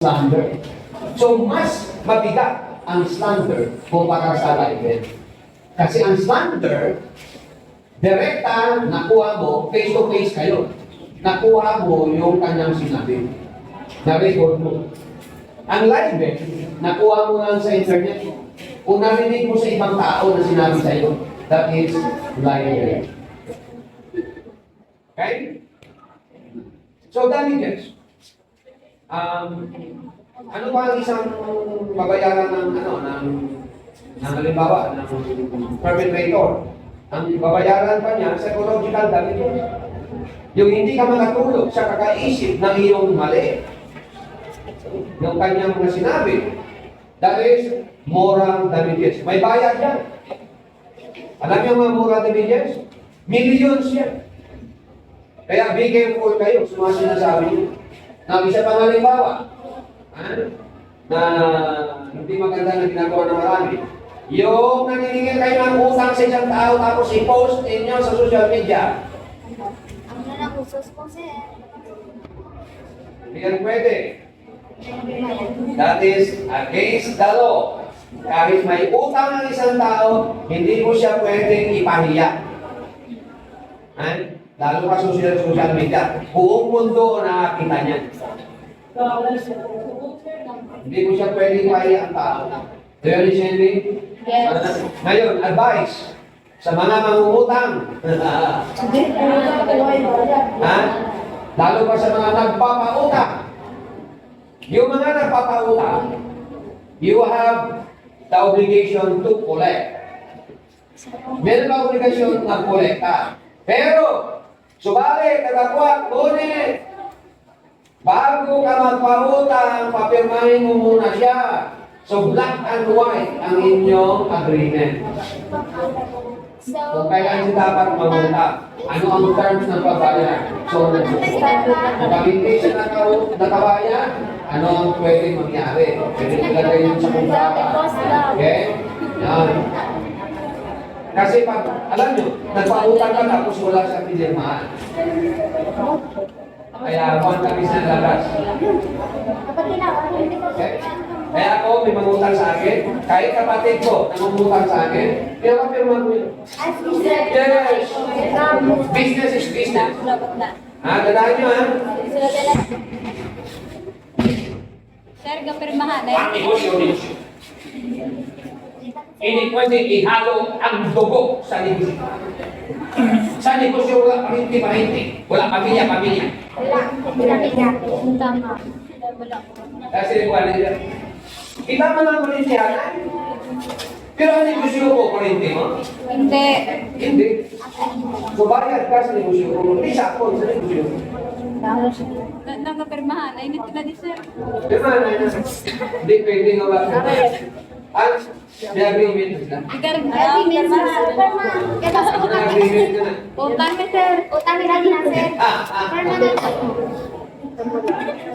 slander. So, mas mabigat ang slander kumpara sa libel. Kasi ang slander, direkta, nakuha mo, face-to-face kayo. Nakuha mo yung kanyang sinabi. Na-record mo. Ang libel, nakuha mo lang sa internet. Kung narinig mo sa ibang tao na sinabi sa iyo, that is libel. Okay? So, damages. Ano ba ang isang babayaran ng halimbawa, ng perpetrator? Ang babayaran pa niya, psychological damages. Yung hindi ka makatulog sa kakaisip ng iyong mali. Yung kanyang mga sinabi. That is moral damages. May bayad yan. Alam niyo mga moral damages? Millions yan. Kaya be careful kayo sa mga sinasabi niyo. Isa pang halimbawa, na hindi maganda na ginagawa ng marami. Yung naniningil kayo ng utang sa isang tao tapos i-post ninyo sa social media. Ang nalang usos po, sir. Hindi yan pwede. That is against the law. Kahit may utang ng isang tao, hindi mo siya pwedeng ipahiya. Lalo pa sa social media. Buong mundo nakakita niya. Hindi mo siya pwedeng ipahiya ang tao. Do you understand me? Yes. Ngayon, advice sa mga mangungutang. Lalo pa sa mga nagpapautang. Yung mga nagpapautang, you have the obligation to collect. Meron ka obligasyon na kolekta. Pero, subalit, nagkakuha, ngunit, bago ka magpautang, papirmahin mo muna siya. So, black and white ang inyong agreement. Kung kailan siya dapat mangutang, ano ang terms ng pagbayaran? So, kapag hindi siya nakabayan, ano ang pwede mangyari? Pwede ilagay yun sa kontrata. Okay? Yan. Kasi pag, alam nyo, nagpautang ka tapos wala siyang pinirmahan. Kaya buwan kami sa labas. Okay? Kaya ako, may mangutang sa akin, kahit kapatid ko na mangutang sa akin, pinapapirma ko yun. Yes! Business is business. Dadaan nyo, ha? Sir, kapirmahan Ang negosyo. Hindi pwede ihalo ang dugo sa negosyo. Sa negosyo, wala pahinti. Wala pamilya. Tama. Kasi wala nila. Kita mo lang parintihan. Pero ang negosyo ko, parinti mo? Hindi. Hindi. So, bayad ka sa negosyo ko. Hindi sa ako, sa negosyo ko. Nagkapirmahan. Ay, hindi na di, sir. Diba, hindi pwede nga ba? May agreement sila. Agreement, sir. May agreement ka na. Utang na, sir. Utang na lagi na, sir. Permanent. Permanent.